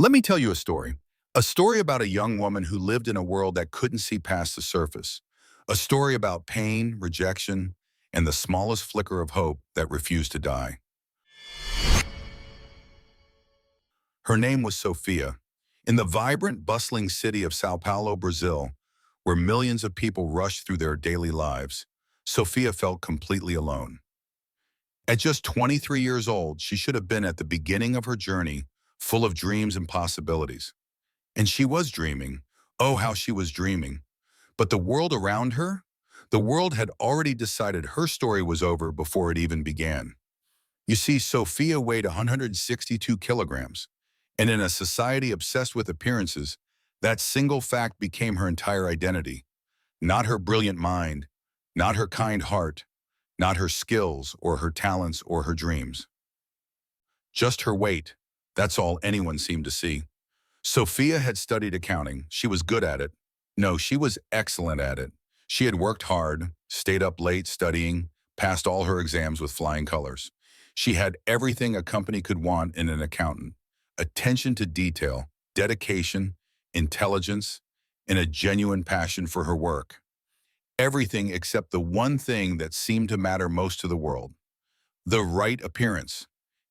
Let me tell you a story. A story about a young woman who lived in a world that couldn't see past the surface. A story about pain, rejection, and the smallest flicker of hope that refused to die. Her name was Sofia. In the vibrant, bustling city of Sao Paulo, Brazil, where millions of people rushed through their daily lives, Sofia felt completely alone. At just 23 years old, she should have been at the beginning of her journey, full of dreams and possibilities. And she was dreaming. Oh, how she was dreaming. But the world around her? The world had already decided her story was over before it even began. You see, Sofia weighed 162 kilograms. And in a society obsessed with appearances, that single fact became her entire identity. Not her brilliant mind, not her kind heart, not her skills or her talents or her dreams. Just her weight. That's all anyone seemed to see. Sofia had studied accounting. She was good at it. No, she was excellent at it. She had worked hard, stayed up late studying, passed all her exams with flying colors. She had everything a company could want in an accountant: attention to detail, dedication, intelligence, and a genuine passion for her work. Everything except the one thing that seemed to matter most to the world: the right appearance.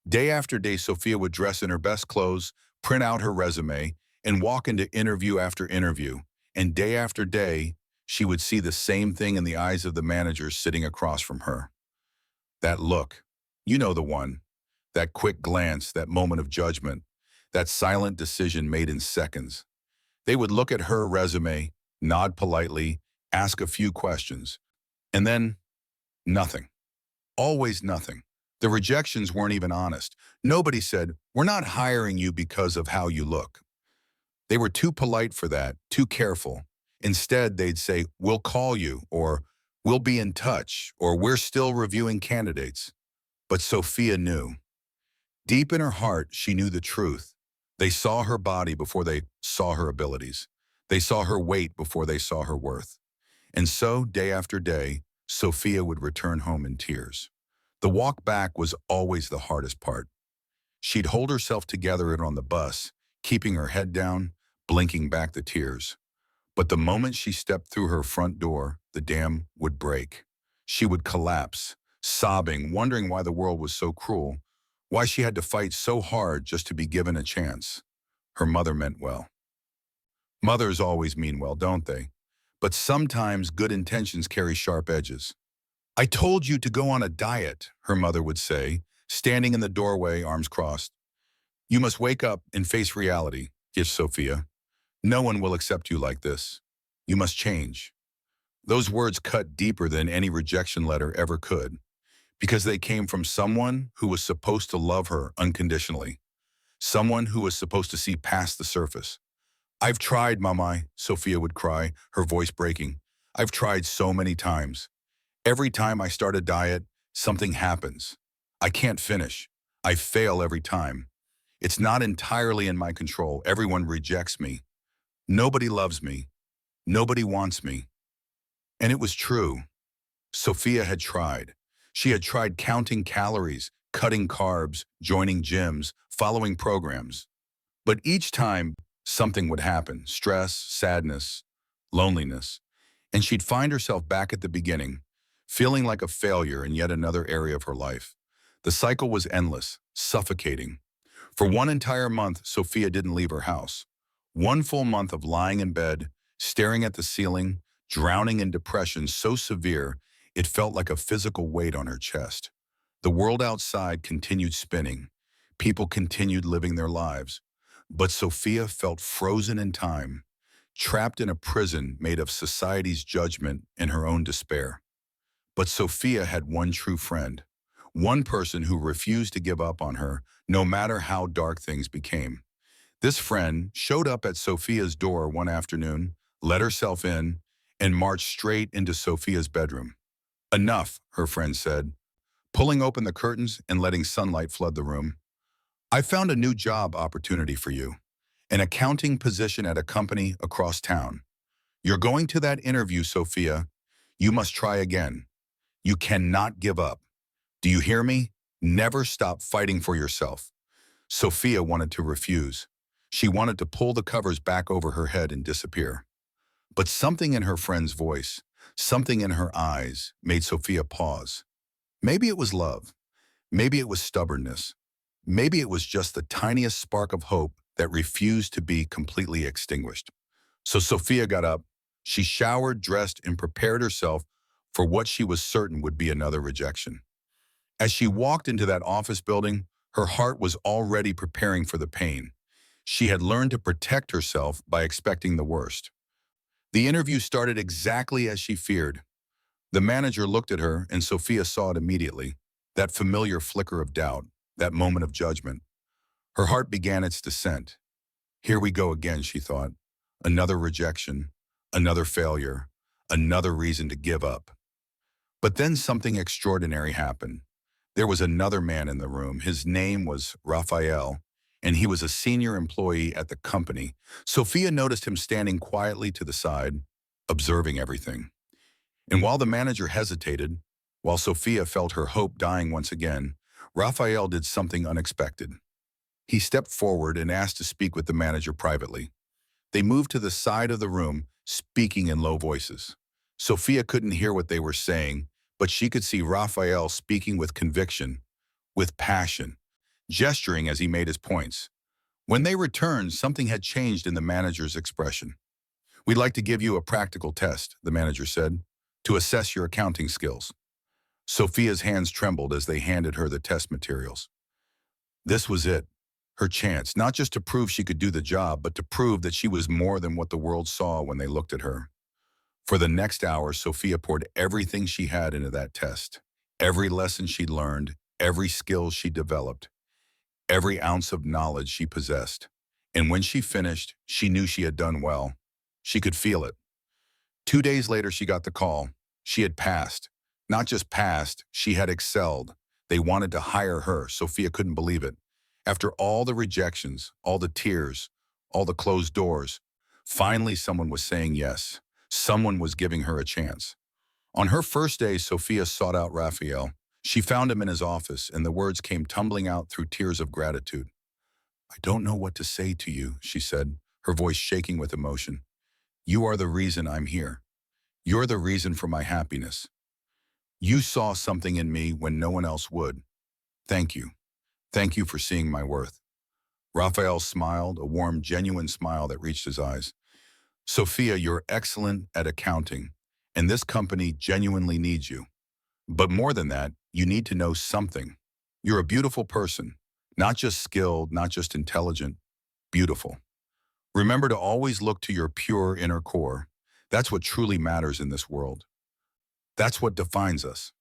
Day after day, Sofia would dress in her best clothes, print out her resume, and walk into interview after interview. And day after day, she would see the same thing in the eyes of the managers sitting across from her. That look, you know the one. That quick glance, that moment of judgment, that silent decision made in seconds. They would look at her resume, nod politely, ask a few questions, and then nothing. Always nothing. The rejections weren't even honest. Nobody said, "We're not hiring you because of how you look." They were too polite for that, too careful. Instead, they'd say, "We'll call you," or "We'll be in touch," or "We're still reviewing candidates." But Sofia knew. Deep in her heart, she knew the truth. They saw her body before they saw her abilities. They saw her weight before they saw her worth. And so, day after day, Sofia would return home in tears. The walk back was always the hardest part. She'd hold herself together on the bus, keeping her head down, blinking back the tears. But the moment she stepped through her front door, the dam would break. She would collapse, sobbing, wondering why the world was so cruel, why she had to fight so hard just to be given a chance. Her mother meant well. Mothers always mean well, don't they? But sometimes good intentions carry sharp edges. "I told you to go on a diet," her mother would say, standing in the doorway, arms crossed. "You must wake up and face reality," gives Sofia. "No one will accept you like this. You must change." Those words cut deeper than any rejection letter ever could, because they came from someone who was supposed to love her unconditionally, someone who was supposed to see past the surface. "I've tried, Mama," Sofia would cry, her voice breaking. "I've tried so many times. Every time I start a diet, something happens. I can't finish. I fail every time. It's not entirely in my control. Everyone rejects me. Nobody loves me. Nobody wants me." And it was true. Sofia had tried. She had tried counting calories, cutting carbs, joining gyms, following programs. But each time, something would happen: stress, sadness, loneliness. And she'd find herself back at the beginning, feeling like a failure in yet another area of her life. The cycle was endless, suffocating. For one entire month, Sofia didn't leave her house. One full month of lying in bed, staring at the ceiling, drowning in depression so severe it felt like a physical weight on her chest. The world outside continued spinning. People continued living their lives. But Sofia felt frozen in time, trapped in a prison made of society's judgment and her own despair. But Sofia had one true friend, one person who refused to give up on her, no matter how dark things became. This friend showed up at Sofia's door one afternoon, let herself in, and marched straight into Sofia's bedroom. "Enough," her friend said, pulling open the curtains and letting sunlight flood the room. "I found a new job opportunity for you, an accounting position at a company across town. You're going to that interview, Sofia. You must try again. You cannot give up. Do you hear me? Never stop fighting for yourself." Sofia wanted to refuse. She wanted to pull the covers back over her head and disappear. But something in her friend's voice, something in her eyes, made Sofia pause. Maybe it was love. Maybe it was stubbornness. Maybe it was just the tiniest spark of hope that refused to be completely extinguished. So Sofia got up. She showered, dressed, and prepared herself for what she was certain would be another rejection. As she walked into that office building, her heart was already preparing for the pain. She had learned to protect herself by expecting the worst. The interview started exactly as she feared. The manager looked at her, and Sofia saw it immediately. That familiar flicker of doubt, that moment of judgment. Her heart began its descent. Here we go again, she thought. Another rejection, another failure, another reason to give up. But then something extraordinary happened. There was another man in the room. His name was Raphael, and he was a senior employee at the company. Sofia noticed him standing quietly to the side, observing everything. And while the manager hesitated, while Sofia felt her hope dying once again, Raphael did something unexpected. He stepped forward and asked to speak with the manager privately. They moved to the side of the room, speaking in low voices. Sofia couldn't hear what they were saying, but she could see Raphael speaking with conviction, with passion, gesturing as he made his points. When they returned, something had changed in the manager's expression. "We'd like to give you a practical test," the manager said, "to assess your accounting skills." Sofia's hands trembled as they handed her the test materials. This was it, her chance, not just to prove she could do the job, but to prove that she was more than what the world saw when they looked at her. For the next hour, Sofia poured everything she had into that test. Every lesson she'd learned, every skill she developed, every ounce of knowledge she possessed. And when she finished, she knew she had done well. She could feel it. 2 days later, she got the call. She had passed. Not just passed, she had excelled. They wanted to hire her. Sofia couldn't believe it. After all the rejections, all the tears, all the closed doors, finally someone was saying yes. Someone was giving her a chance. On her first day, Sofia sought out Raphael. She found him in his office, and the words came tumbling out through tears of gratitude. "I don't know what to say to you," she said, her voice shaking with emotion. "You are the reason I'm here. You're the reason for my happiness. You saw something in me when no one else would. Thank you. Thank you for seeing my worth." Raphael smiled, a warm, genuine smile that reached his eyes. "Sofia, you're excellent at accounting, and this company genuinely needs you. But more than that, you need to know something. You're a beautiful person, not just skilled, not just intelligent, beautiful. Remember to always look to your pure inner core. That's what truly matters in this world. That's what defines us."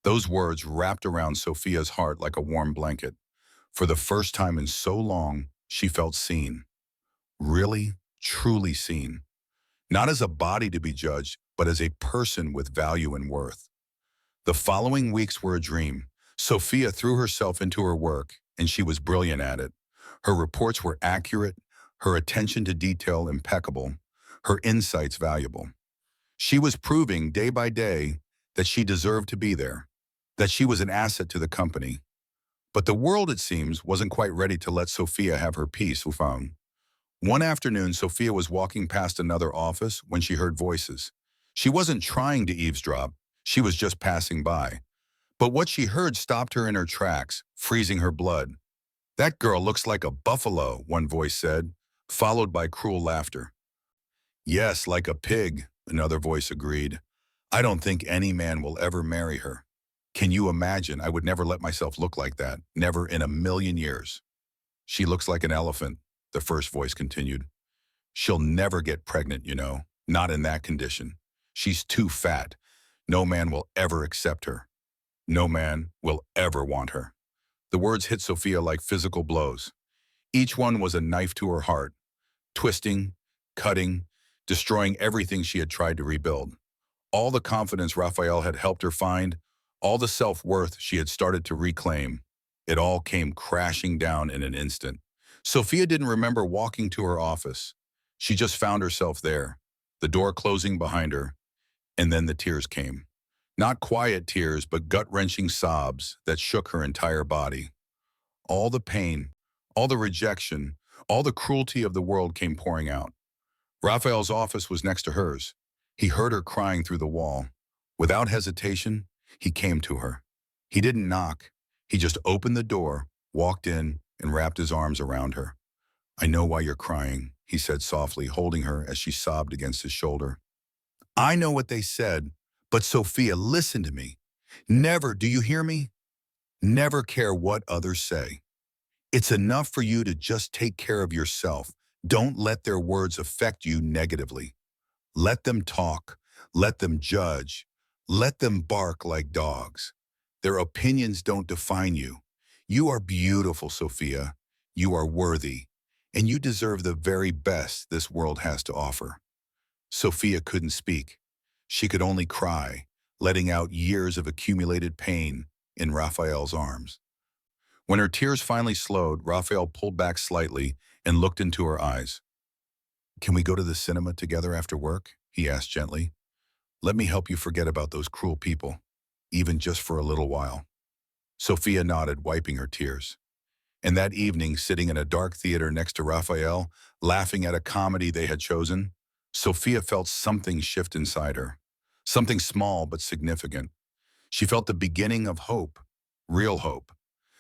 Those words wrapped around Sofia's heart like a warm blanket. For the first time in so long, she felt seen. Really, truly seen. Not as a body to be judged, but as a person with value and worth. The following weeks were a dream. Sofia threw herself into her work, and she was brilliant at it. Her reports were accurate, her attention to detail impeccable, her insights valuable. She was proving day by day that she deserved to be there, that she was an asset to the company. But the world, it seems, wasn't quite ready to let Sofia have her peace. One afternoon, Sofia was walking past another office when she heard voices. She wasn't trying to eavesdrop, she was just passing by. But what she heard stopped her in her tracks, freezing her blood. "That girl looks like a buffalo," one voice said, followed by cruel laughter. "Yes, like a pig," another voice agreed. "I don't think any man will ever marry her. Can you imagine? I would never let myself look like that, never in a million years." "She looks like an elephant," the first voice continued. "She'll never get pregnant, not in that condition. She's too fat. No man will ever accept her. No man will ever want her." The words hit Sofia like physical blows. Each one was a knife to her heart, twisting, cutting, destroying everything she had tried to rebuild. All the confidence Raphael had helped her find, all the self-worth she had started to reclaim, it all came crashing down in an instant. Sofia didn't remember walking to her office. She just found herself there, the door closing behind her, and then the tears came. Not quiet tears, but gut-wrenching sobs that shook her entire body. All the pain, all the rejection, All the cruelty of the world came pouring out. Raphael's office was next to hers. He heard her crying through the wall. Without hesitation, he came to her. He didn't knock. He just opened the door, walked in, and wrapped his arms around her. "I know why you're crying," he said softly, holding her as she sobbed against his shoulder. "I know what they said, but Sophia, listen to me. Never, do you hear me? Never care what others say. It's enough for you to just take care of yourself. Don't let their words affect you negatively. Let them talk. Let them judge. Let them bark like dogs. Their opinions don't define you. You are beautiful, Sophia. You are worthy. And you deserve the very best this world has to offer." Sophia couldn't speak. She could only cry, letting out years of accumulated pain in Raphael's arms. When her tears finally slowed, Raphael pulled back slightly and looked into her eyes. "Can we go to the cinema together after work?" he asked gently. "Let me help you forget about those cruel people, even just for a little while." Sophia nodded, wiping her tears. And that evening, sitting in a dark theater next to Raphael, laughing at a comedy they had chosen, Sophia felt something shift inside her. Something small but significant. She felt the beginning of hope, real hope.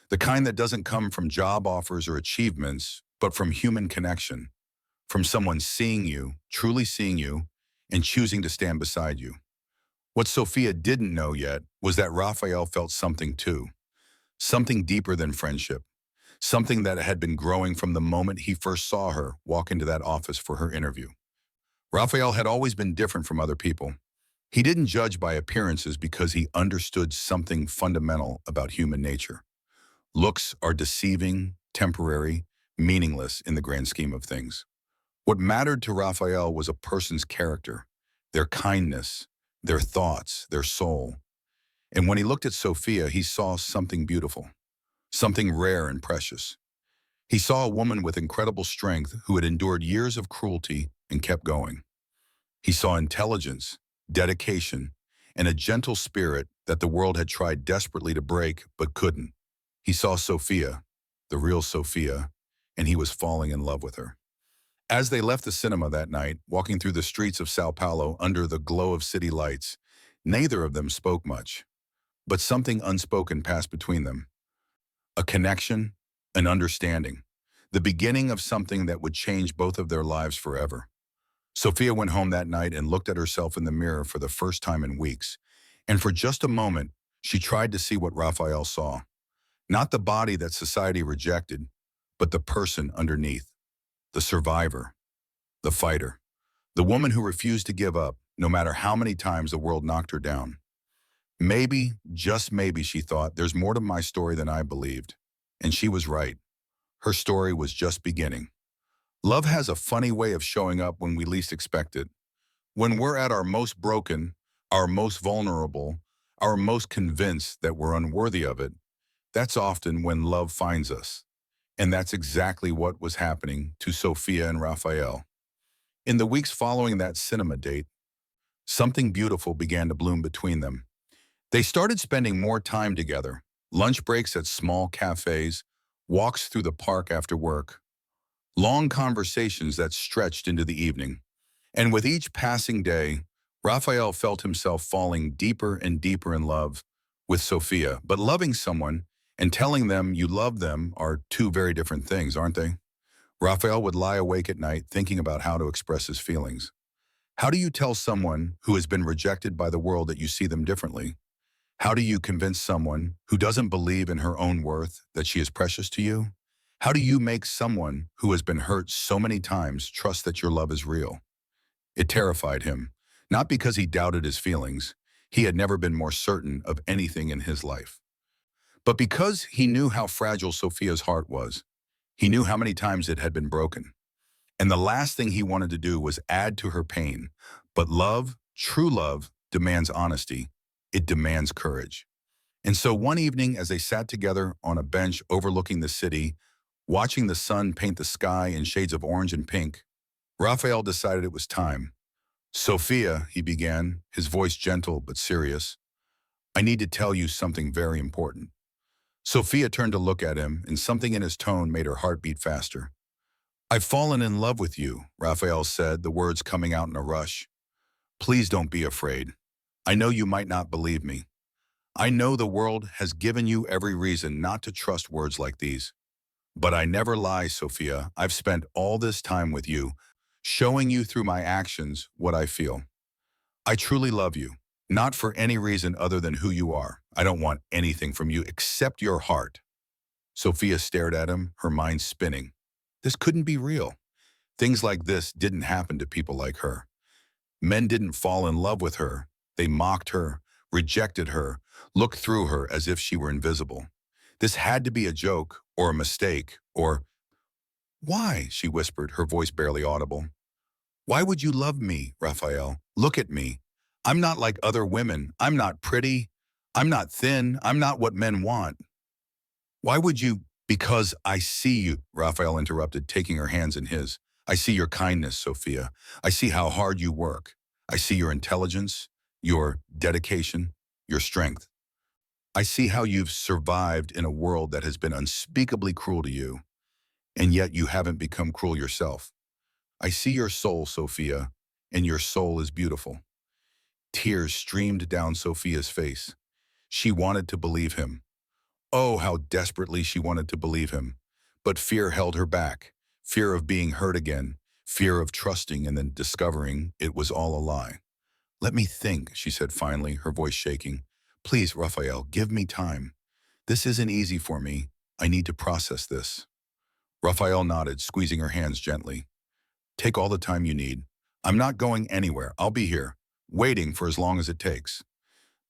The kind that doesn't come from job offers or achievements, but from human connection. From someone seeing you, truly seeing you, and choosing to stand beside you. What Sophia didn't know yet was that Raphael felt something too. Something deeper than friendship. Something that had been growing from the moment he first saw her walk into that office for her interview. Raphael had always been different from other people. He didn't judge by appearances because he understood something fundamental about human nature. Looks are deceiving, temporary, meaningless in the grand scheme of things. What mattered to Raphael was a person's character, their kindness, their thoughts, their soul. And when he looked at Sophia, he saw something beautiful, something rare and precious. He saw a woman with incredible strength who had endured years of cruelty and kept going. He saw intelligence, dedication, and a gentle spirit that the world had tried desperately to break but couldn't. He saw Sofia, the real Sophia, and he was falling in love with her. As they left the cinema that night, walking through the streets of Sao Paulo under the glow of city lights, neither of them spoke much. But something unspoken passed between them. A connection, an understanding. The beginning of something that would change both of their lives forever. Sophia went home that night and looked at herself in the mirror for the first time in weeks. And for just a moment, she tried to see what Raphael saw. Not the body that society rejected, but the person underneath. The survivor. The fighter. The woman who refused to give up, no matter how many times the world knocked her down. Maybe, just maybe, she thought, there's more to my story than I believed. And she was right. Her story was just beginning. Love has a funny way of showing up when we least expect it. When we're at our most broken, our most vulnerable, our most convinced that we're unworthy of it, that's often when love finds us. And that's exactly what was happening to Sophia and Raphael. In the weeks following that cinema date, something beautiful began to bloom between them. They started spending more time together, lunch breaks at small cafes, walks through the park after work, long conversations that stretched into the evening. And with each passing day, Raphael felt himself falling deeper and deeper in love with Sophia. But loving someone and telling them you love them are two very different things, aren't they? Raphael would lie awake at night thinking about how to express his feelings. How do you tell someone who has been rejected by the world that you see them differently? How do you convince someone who doesn't believe in her own worth that she is precious to you? How do you make someone who has been hurt so many times trust that your love is real? It terrified him, not because he doubted his feelings. He had never been more certain of anything in his life. But because he knew how fragile Sophia's heart was. He knew how many times it had been broken. And the last thing he wanted to do was add to her pain. But love, true love, demands honesty. It demands courage. And so one evening, as they sat together on a bench overlooking the city, watching the sun paint the sky in shades of orange and pink, Raphael decided it was time. "Sophia," he began, his voice gentle but serious, "I need to tell you something very important." Sophia turned to look at him, and something in his tone made her heart beat faster. I've fallen in love with you, Raphael said, the words coming out in a rush. Please don't be afraid. I know you might not believe me. I know the world has given you every reason not to trust words like these. But I never lie, Sophia. I've spent all this time with you, showing you through my actions what I feel. I truly love you, not for any reason other than who you are. I don't want anything from you except your heart. Sophia stared at him, her mind spinning. This couldn't be real. Things like this didn't happen to people like her. Men didn't fall in love with her. They mocked her, rejected her, looked through her as if she were invisible. This had to be a joke or a mistake or, "Why?" she whispered, her voice barely audible. "Why would you love me, Raphael? Look at me. I'm not like other women. I'm not pretty. I'm not thin. I'm not what men want. Why would you?" "Because I see you," Raphael interrupted, taking her hands in his. "I see your kindness, Sophia. I see how hard you work. I see your intelligence, your dedication, your strength. I see how you've survived in a world that has been unspeakably cruel to you, and yet you haven't become cruel yourself. I see your soul, Sophia, and your soul is beautiful." Tears streamed down Sophia's face. She wanted to believe him. Oh, how desperately she wanted to believe him. But fear held her back. Fear of being hurt again. Fear of trusting and then discovering it was all a lie. "Let me think," she said finally, her voice shaking. "Please, Raphael, give me time. This isn't easy for me. I need to process this." Raphael nodded, squeezing her hands gently. "Take all the time you need. I'm not going anywhere. I'll be here, waiting for as long as it takes."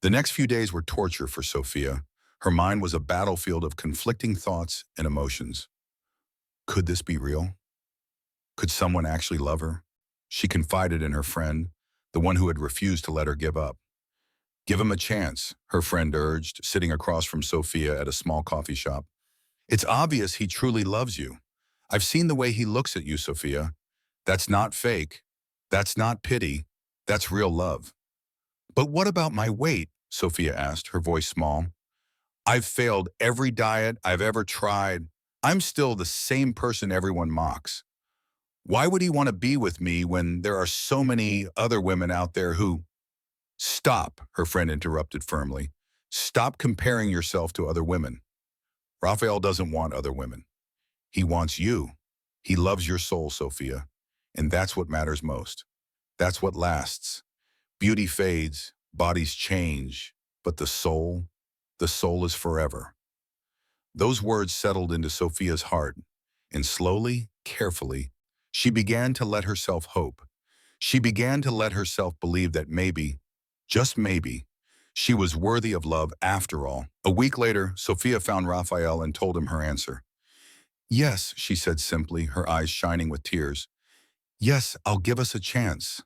The next few days were torture for Sophia. Her mind was a battlefield of conflicting thoughts and emotions. Could this be real? Could someone actually love her? She confided in her friend, the one who had refused to let her give up. "Give him a chance," her friend urged, sitting across from Sophia at a small coffee shop. "It's obvious he truly loves you. I've seen the way he looks at you, Sophia. That's not fake. That's not pity. That's real love." "But what about my weight?" Sophia asked, her voice small. "I've failed every diet I've ever tried. I'm still the same person everyone mocks. Why would he want to be with me when there are so many other women out there who—" "Stop," her friend interrupted firmly. "Stop comparing yourself to other women. Raphael doesn't want other women. He wants you. He loves your soul, Sophia. And that's what matters most. That's what lasts. Beauty fades, bodies change, but the soul is forever." Those words settled into Sophia's heart, and slowly, carefully, she began to let herself hope. She began to let herself believe that maybe, just maybe, she was worthy of love after all. A week later, Sophia found Raphael and told him her answer. "Yes," she said simply, her eyes shining with tears. "Yes, I'll give us a chance.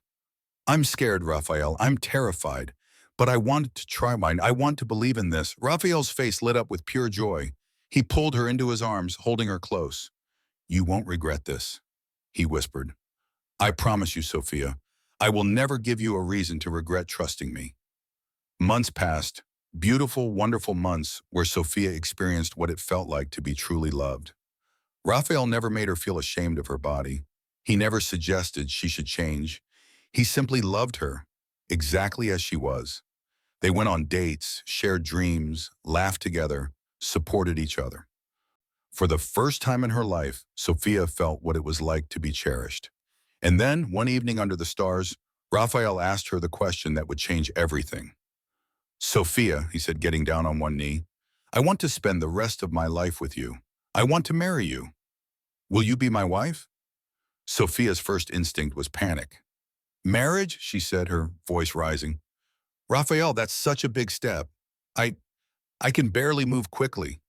I'm scared, Raphael. I'm terrified. But I wanted to try mine. I want to believe in this." Raphael's face lit up with pure joy. He pulled her into his arms, holding her close. "You won't regret this," he whispered. "I promise you, Sophia. I will never give you a reason to regret trusting me." Months passed, beautiful, wonderful months where Sophia experienced what it felt like to be truly loved. Raphael never made her feel ashamed of her body. He never suggested she should change. He simply loved her, exactly as she was. They went on dates, shared dreams, laughed together, supported each other. For the first time in her life, Sophia felt what it was like to be cherished. And then, one evening under the stars, Raphael asked her the question that would change everything. "Sophia," he said, getting down on one knee, "I want to spend the rest of my life with you. I want to marry you. Will you be my wife?" Sophia's first instinct was panic. "Marriage?" she said, her voice rising. "Raphael, that's such a big step. I, I can barely move quickly.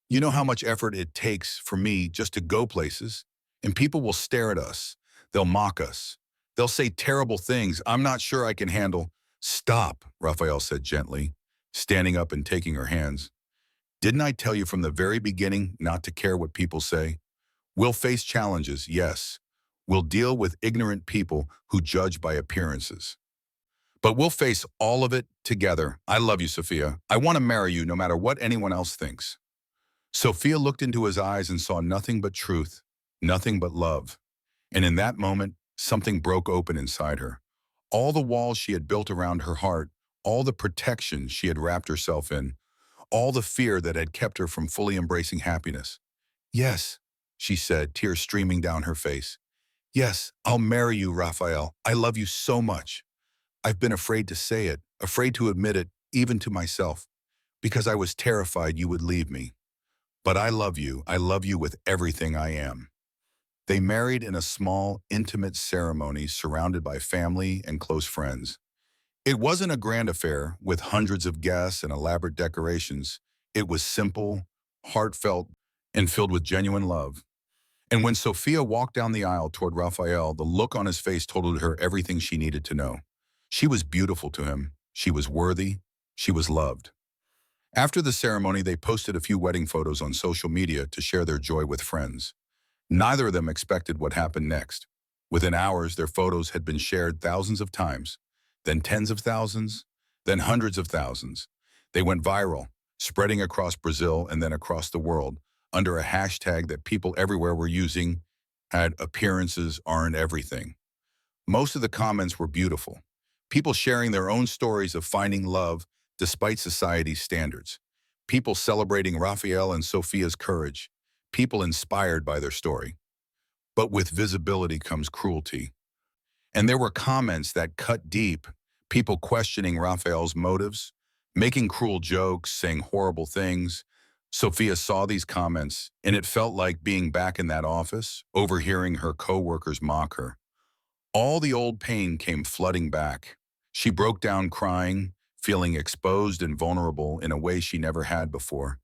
You know how much effort it takes for me just to go places, and people will stare at us. They'll mock us. They'll say terrible things I'm not sure I can handle." "Stop," Raphael said gently, standing up and taking her hands. "Didn't I tell you from the very beginning not to care what people say? We'll face challenges, yes. We'll deal with ignorant people who judge by appearances. But we'll face all of it together. I love you, Sophia. I want to marry you no matter what anyone else thinks." Sophia looked into his eyes and saw nothing but truth. nothing but love. And in that moment, something broke open inside her. All the walls she had built around her heart, all the protection she had wrapped herself in, all the fear that had kept her from fully embracing happiness. Yes, she said, tears streaming down her face. Yes, I'll marry you, Raphael. I love you so much. I've been afraid to say it, afraid to admit it, even to myself, because I was terrified you would leave me. But I love you. I love you with everything I am. They married in a small, intimate ceremony surrounded by family and close friends. It wasn't a grand affair with hundreds of guests and elaborate decorations. It was simple, heartfelt, and filled with genuine love. And when Sofia walked down the aisle toward Raphael, the look on his face told her everything she needed to know. She was beautiful to him. She was worthy. She was loved. After the ceremony, they posted a few wedding photos on social media to share their joy with friends. Neither of them expected what happened next. Within hours, their photos had been shared thousands of times, then tens of thousands, then hundreds of thousands. They went viral, spreading across Brazil and then across the world under a hashtag that people everywhere were using, appearances aren't everything. Most of the comments were beautiful. People sharing their own stories of finding love despite society's standards. People celebrating Raphael and Sofia's courage. People inspired by their story. But with visibility comes cruelty. And there were comments that cut deep, people questioning Raphael's motives, making cruel jokes, saying horrible things. Sofia saw these comments, and it felt like being back in that office, overhearing her coworkers mock her. All the old pain came flooding back. She broke down crying, feeling exposed and vulnerable in a way she never had before.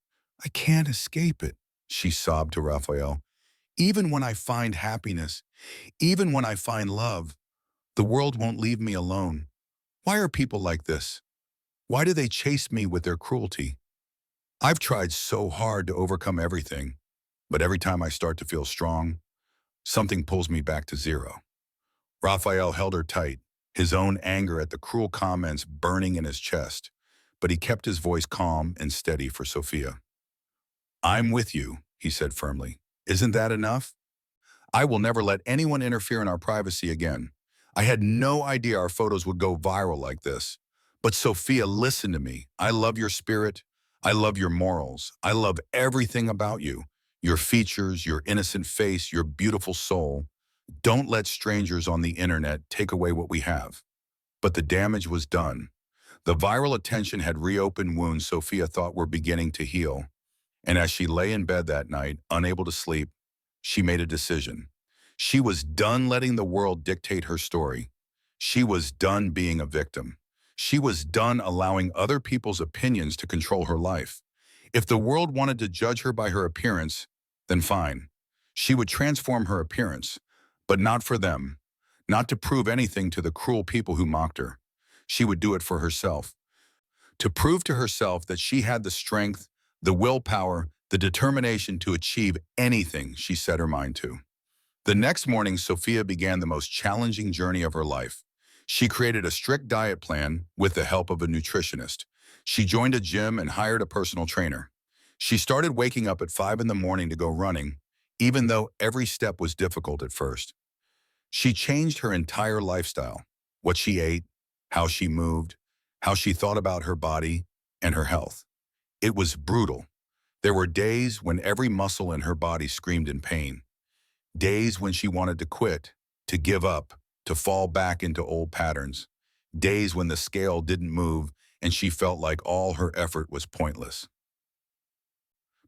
I can't escape it, she sobbed to Raphael. Even when I find happiness, even when I find love, the world won't leave me alone. Why are people like this? Why do they chase me with their cruelty? I've tried so hard to overcome everything, but every time I start to feel strong, something pulls me back to zero. Raphael held her tight, his own anger at the cruel comments burning in his chest, but he kept his voice calm and steady for Sofia. I'm with you, he said firmly. Isn't that enough? I will never let anyone interfere in our privacy again. I had no idea our photos would go viral like this. But Sofia, listen to me. I love your spirit. I love your morals. I love everything about you. Your features, your innocent face, your beautiful soul. Don't let strangers on the internet take away what we have. But the damage was done. The viral attention had reopened wounds Sofia thought were beginning to heal. And as she lay in bed that night, unable to sleep, she made a decision. She was done letting the world dictate her story. She was done being a victim. She was done allowing other people's opinions to control her life. If the world wanted to judge her by her appearance, then fine. She would transform her appearance, but not for them, not to prove anything to the cruel people who mocked her. She would do it for herself, to prove to herself that she had the strength, the willpower, the determination to achieve anything she set her mind to. The next morning, Sofia began the most challenging journey of her life. She created a strict diet plan with the help of a nutritionist. She joined a gym and hired a personal trainer. She started waking up at 5 in the morning to go running, even though every step was difficult at first. She changed her entire lifestyle, what she ate, how she moved, how she thought about her body and her health. It was brutal. There were days when every muscle in her body screamed in pain. Days when she wanted to quit, to give up, to fall back into old patterns. Days when the scale didn't move and she felt like all her effort was pointless.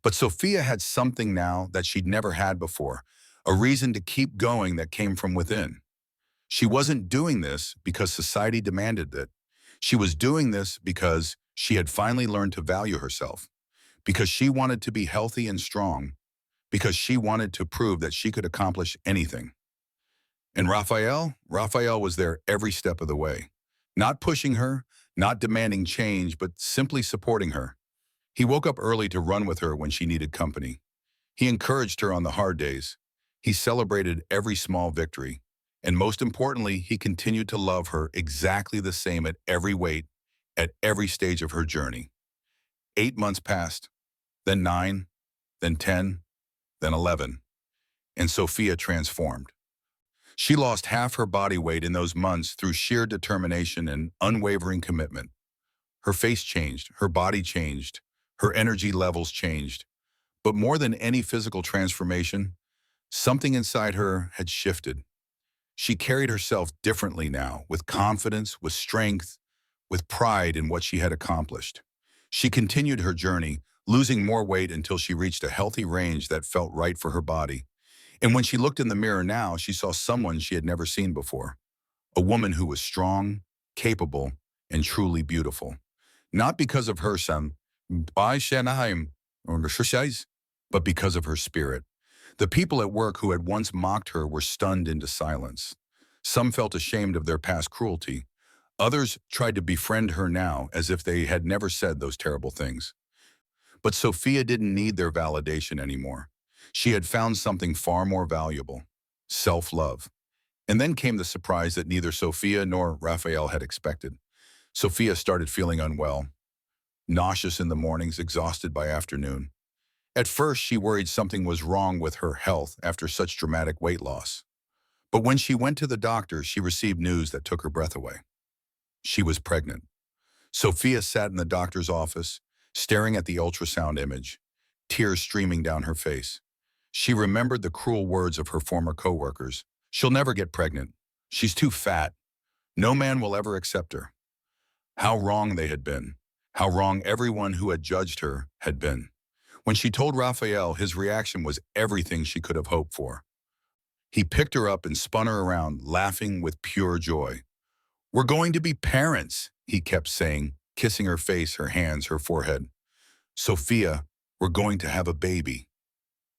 But Sofia had something now that she'd never had before, a reason to keep going that came from within. She wasn't doing this because society demanded it. She was doing this because she had finally learned to value herself, because she wanted to be healthy and strong, because she wanted to prove that she could accomplish anything. And Raphael was there every step of the way, not pushing her, not demanding change, but simply supporting her. He woke up early to run with her when she needed company. He encouraged her on the hard days. He celebrated every small victory. And most importantly, he continued to love her exactly the same at every weight, at every stage of her journey. 8 months passed, then 9, then 10, then 11. and Sofia transformed. She lost half her body weight in those months through sheer determination and unwavering commitment. Her face changed, her body changed, her energy levels changed. But more than any physical transformation, something inside her had shifted. She carried herself differently now, with confidence, with strength, with pride in what she had accomplished. She continued her journey, losing more weight until she reached a healthy range that felt right for her body. And when she looked in the mirror now, she saw someone she had never seen before. A woman who was strong, capable, and truly beautiful. Not because of her son, but because of her spirit. The people at work who had once mocked her were stunned into silence. Some felt ashamed of their past cruelty. Others tried to befriend her now as if they had never said those terrible things. But Sofia didn't need their validation anymore. She had found something far more valuable: self-love. And then came the surprise that neither Sofia nor Raphael had expected. Sofia started feeling unwell, nauseous in the mornings, exhausted by afternoon. At first, she worried something was wrong with her health after such dramatic weight loss. But when she went to the doctor, she received news that took her breath away. She was pregnant. Sofia sat in the doctor's office, staring at the ultrasound image, tears streaming down her face. She remembered the cruel words of her former coworkers. "She'll never get pregnant. She's too fat. No man will ever accept her." How wrong they had been. How wrong everyone who had judged her had been. When she told Raphael, his reaction was everything she could have hoped for. He picked her up and spun her around, laughing with pure joy. "We're going to be parents," he kept saying, kissing her face, her hands, her forehead. "Sofia, we're going to have a baby."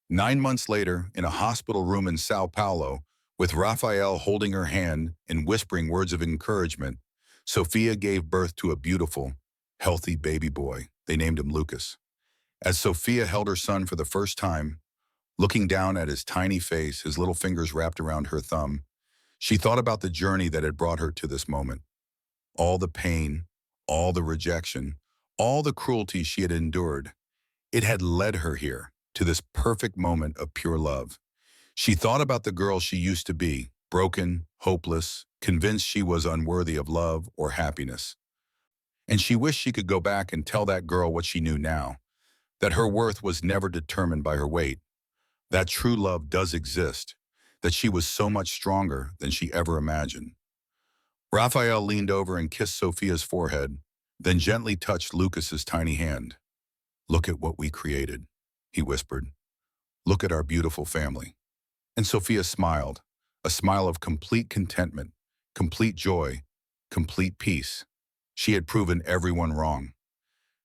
9 months later, in a hospital room in Sao Paulo, with Raphael holding her hand and whispering words of encouragement, Sofia gave birth to a beautiful, healthy baby boy. They named him Lucas. As Sofia held her son for the first time, looking down at his tiny face, his little fingers wrapped around her thumb, she thought about the journey that had brought her to this moment. All the pain, all the rejection, all the cruelty she had endured. It had led her here, to this perfect moment of pure love. She thought about the girl she used to be, broken, hopeless, convinced she was unworthy of love or happiness. And she wished she could go back and tell that girl what she knew now, that her worth was never determined by her weight, that true love does exist, that she was so much stronger than she ever imagined. Raphael leaned over and kissed Sofia's forehead, then gently touched Lucas's tiny hand. "Look at what we created," he whispered. "Look at our beautiful family." And Sofia smiled, a smile of complete contentment, complete joy, complete peace. She had proven everyone wrong.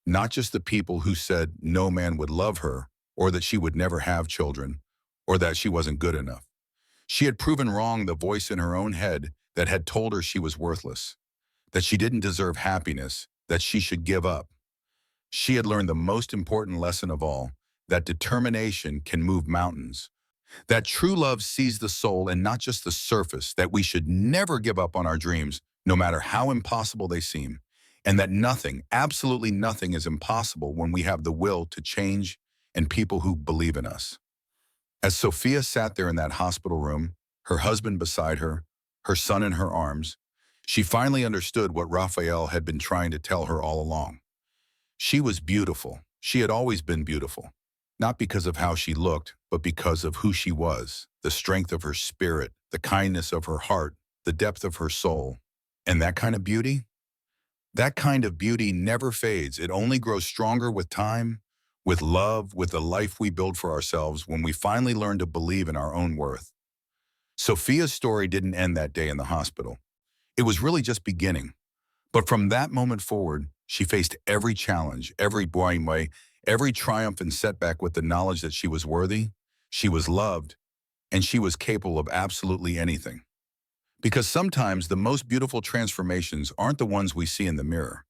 Not just the people who said no man would love her, or that she would never have children, or that she wasn't good enough. She had proven wrong the voice in her own head that had told her she was worthless, that she didn't deserve happiness, that she should give up. She had learned the most important lesson of all, that determination can move mountains, that true love sees the soul and not just the surface, that we should never give up on our dreams, no matter how impossible they seem, and that nothing, absolutely nothing is impossible when we have the will to change and people who believe in us. As Sofia sat there in that hospital room, her husband beside her son in her arms, she finally understood what Raphael had been trying to tell her all along. She was beautiful. She had always been beautiful. Not because of how she looked, but because of who she was, the strength of her spirit, the kindness of her heart, the depth of her soul. And that kind of beauty? That kind of beauty never fades. It only grows stronger with time, with love, with the life we build for ourselves when we finally learn to believe in our own worth. Sofia's story didn't end that day in the hospital. It was really just beginning. But from that moment forward, she faced every challenge, every way, every triumph and setback with the knowledge that she was worthy, she was loved, and she was capable of absolutely anything. Because sometimes the most beautiful transformations aren't the ones we see in the mirror.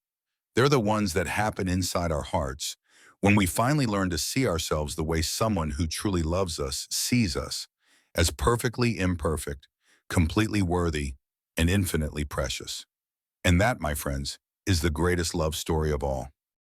They're the ones that happen inside our hearts, when we finally learn to see ourselves the way someone who truly loves us sees us, as perfectly imperfect, completely worthy, and infinitely precious. And that, my friends, is the greatest love story of all.